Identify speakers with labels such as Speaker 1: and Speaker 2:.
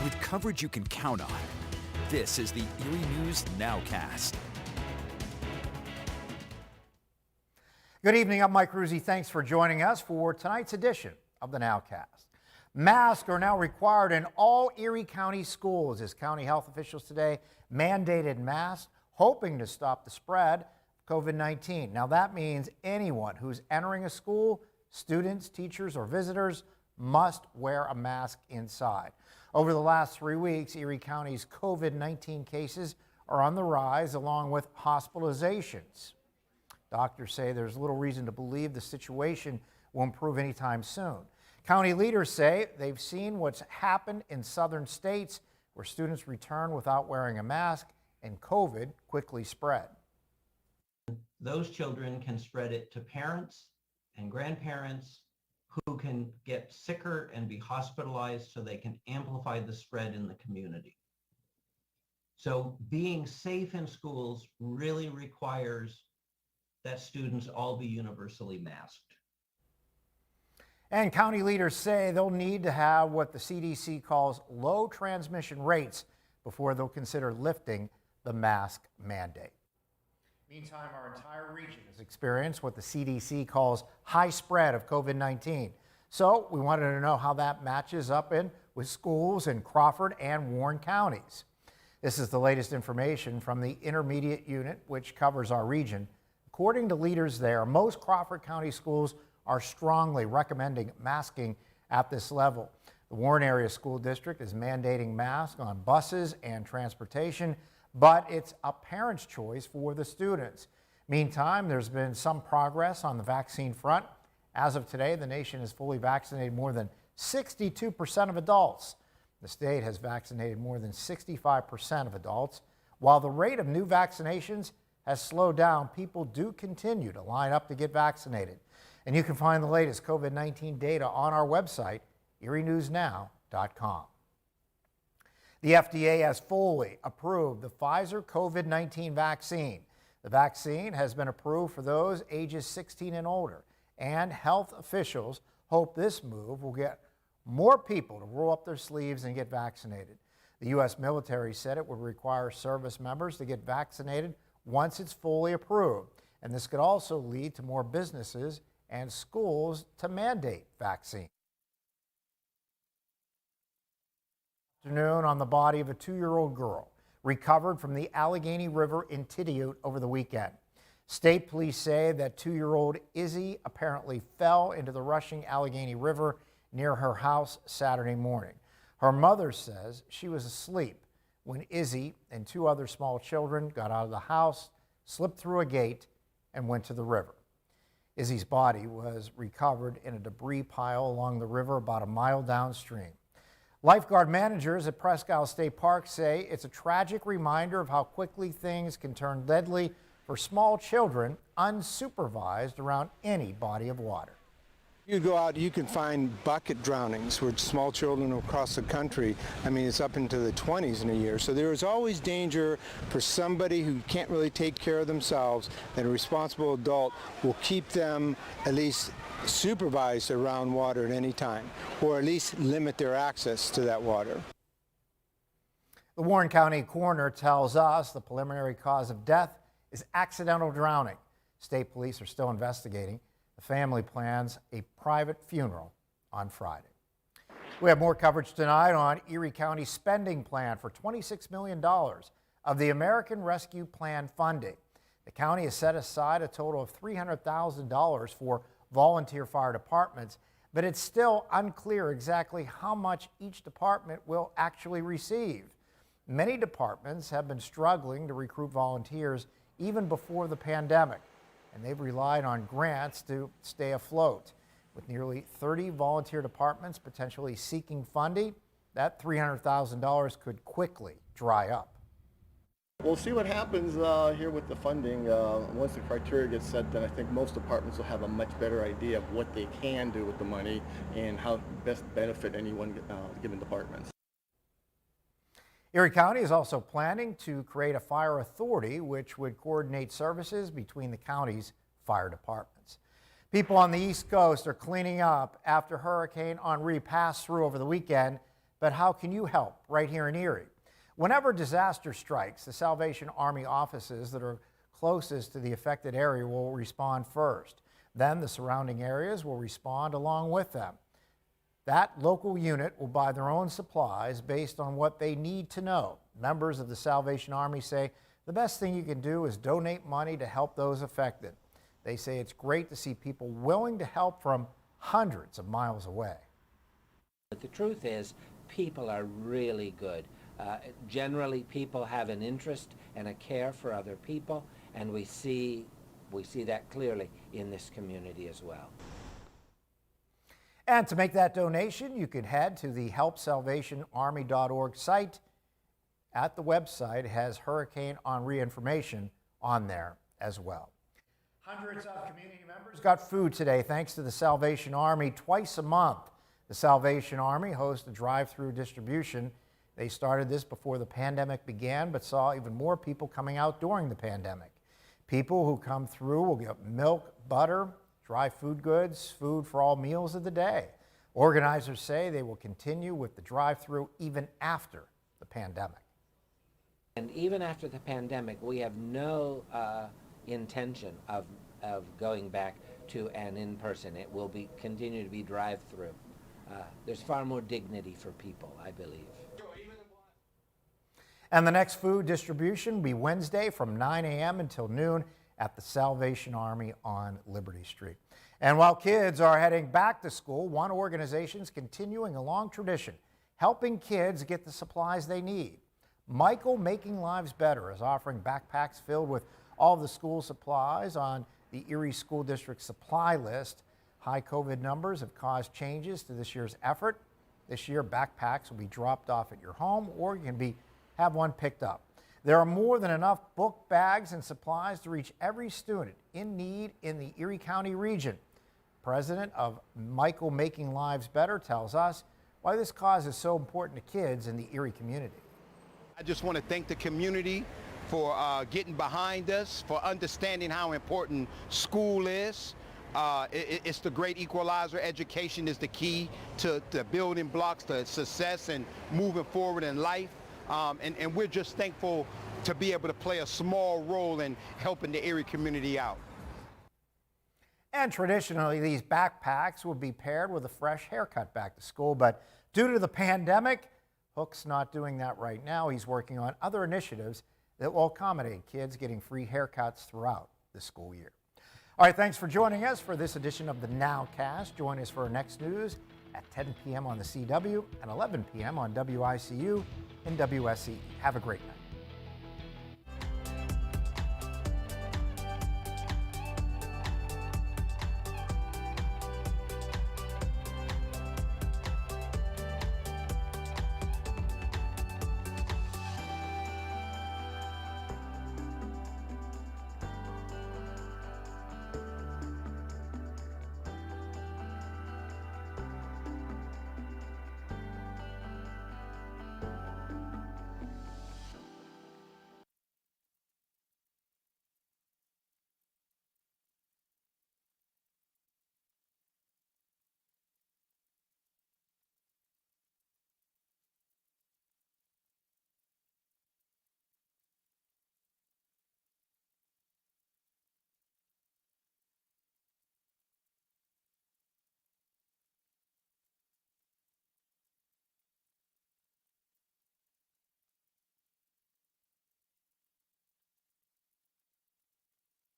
Speaker 1: with coverage you can count on. This is the Erie News NOWCAST.
Speaker 2: Good evening, I'm Mike Ruzzi. Thanks for joining us for tonight's edition of the NOWCAST. Masks are now required in all Erie County schools as county health officials today mandated masks, hoping to stop the spread of COVID-19. Now that means anyone who's entering a school, students, teachers, or visitors must wear a mask inside. Over the last 3 weeks, Erie County's COVID-19 cases are on the rise, along with hospitalizations. Doctors say there's little reason to believe the situation will improve anytime soon. County leaders say they've seen what's happened in southern states where students return without wearing a mask and COVID quickly spread.
Speaker 3: Those children can spread it to parents and grandparents who can get sicker and be hospitalized, so they can amplify the spread in the community. So being safe in schools really requires that students all be universally masked.
Speaker 2: And county leaders say they'll need to have what the CDC calls low transmission rates before they'll consider lifting the mask mandate. Meantime, our entire region has experienced what the CDC calls high spread of COVID-19. So we wanted to know how that matches up with schools in Crawford and Warren counties. This is the latest information from the intermediate unit, which covers our region. According to leaders there, most Crawford County schools are strongly recommending masking at this level. The Warren Area School District is mandating masks on buses and transportation, but it's a parent's choice for the students. Meantime, there's been some progress on the vaccine front. As of today, the nation has fully vaccinated more than 62% of adults. The state has vaccinated more than 65% of adults. While the rate of new vaccinations has slowed down, people do continue to line up to get vaccinated. And you can find the latest COVID-19 data on our website, erienewsnow.com. The FDA has fully approved the Pfizer COVID-19 vaccine. The vaccine has been approved for those ages 16 and older, and health officials hope this move will get more people to roll up their sleeves and get vaccinated. The U.S. military said it would require service members to get vaccinated once it's fully approved, and this could also lead to more businesses and schools to mandate vaccines. Afternoon on the body of a 2-year-old girl recovered from the Allegheny River in Tidioute over the weekend. State police say that 2-year-old Izzy apparently fell into the rushing Allegheny River near her house Saturday morning. Her mother says she was asleep when Izzy and 2 other small children got out of the house, slipped through a gate, and went to the river. Izzy's body was recovered in a debris pile along the river about a mile downstream. Lifeguard managers at Presque Isle State Park say it's a tragic reminder of how quickly things can turn deadly for small children unsupervised around any body of water.
Speaker 4: You go out, you can find bucket drownings where small children across the country, I mean, it's up into the 20s in a year. So there is always danger for somebody who can't really take care of themselves, that a responsible adult will keep them at least supervised around water at any time, or at least limit their access to that water.
Speaker 2: The Warren County coroner tells us the preliminary cause of death is accidental drowning. State police are still investigating. The family plans a private funeral on Friday. We have more coverage tonight on Erie County's spending plan for $26 million of the American Rescue Plan funding. The county has set aside a total of $300,000 for volunteer fire departments, but it's still unclear exactly how much each department will actually receive. Many departments have been struggling to recruit volunteers even before the pandemic, and they've relied on grants to stay afloat. With nearly 30 volunteer departments potentially seeking funding, that $300,000 could quickly dry up.
Speaker 5: We'll see what happens here with the funding. Once the criteria gets set, then I think most departments will have a much better idea of what they can do with the money and how best benefit any one given department.
Speaker 2: Erie County is also planning to create a fire authority which would coordinate services between the county's fire departments. People on the East Coast are cleaning up after Hurricane Henri passed through over the weekend. But how can you help right here in Erie? Whenever disaster strikes, the Salvation Army offices that are closest to the affected area will respond first. Then the surrounding areas will respond along with them. That local unit will buy their own supplies based on what they need to know. Members of the Salvation Army say the best thing you can do is donate money to help those affected. They say it's great to see people willing to help from hundreds of miles away.
Speaker 6: But the truth is, people are really good. Generally, people have an interest and a care for other people, and we see that clearly in this community as well.
Speaker 2: And to make that donation, you can head to the helpsalvationarmy.org site. At the website, it has Hurricane Henri information on there as well. Hundreds of community members got food today thanks to the Salvation Army. Twice a month, the Salvation Army hosts a drive-through distribution. They started this before the pandemic began, but saw even more people coming out during the pandemic. People who come through will get milk, butter, dry food goods, food for all meals of the day. Organizers say they will continue with the drive-through even after the pandemic.
Speaker 6: And even after the pandemic, we have no intention of going back to an in-person. It will continue to be drive-through. There's far more dignity for people, I believe.
Speaker 2: And the next food distribution will be Wednesday from 9 a.m. until noon at the Salvation Army on Liberty Street. And while kids are heading back to school, one organization is continuing a long tradition, helping kids get the supplies they need. Michael Making Lives Better is offering backpacks filled with all of the school supplies on the Erie School District supply list. High COVID numbers have caused changes to this year's effort. This year, backpacks will be dropped off at your home, or you can have one picked up. There are more than enough book bags and supplies to reach every student in need in the Erie County region. President of Michael Making Lives Better tells us why this cause is so important to kids in the Erie community.
Speaker 7: I just want to thank the community for getting behind us, for understanding how important school is. It's the great equalizer. Education is the key to building blocks to success and moving forward in life. And we're just thankful to be able to play a small role in helping the Erie community out.
Speaker 2: And traditionally, these backpacks would be paired with a fresh haircut back to school, but due to the pandemic, Hook's not doing that right now. He's working on other initiatives that will accommodate kids getting free haircuts throughout the school year. All right, thanks for joining us for this edition of the NOWCAST. Join us for our next news at 10 p.m. on the CW and 11 p.m. on WICU and WSE. Have a great day.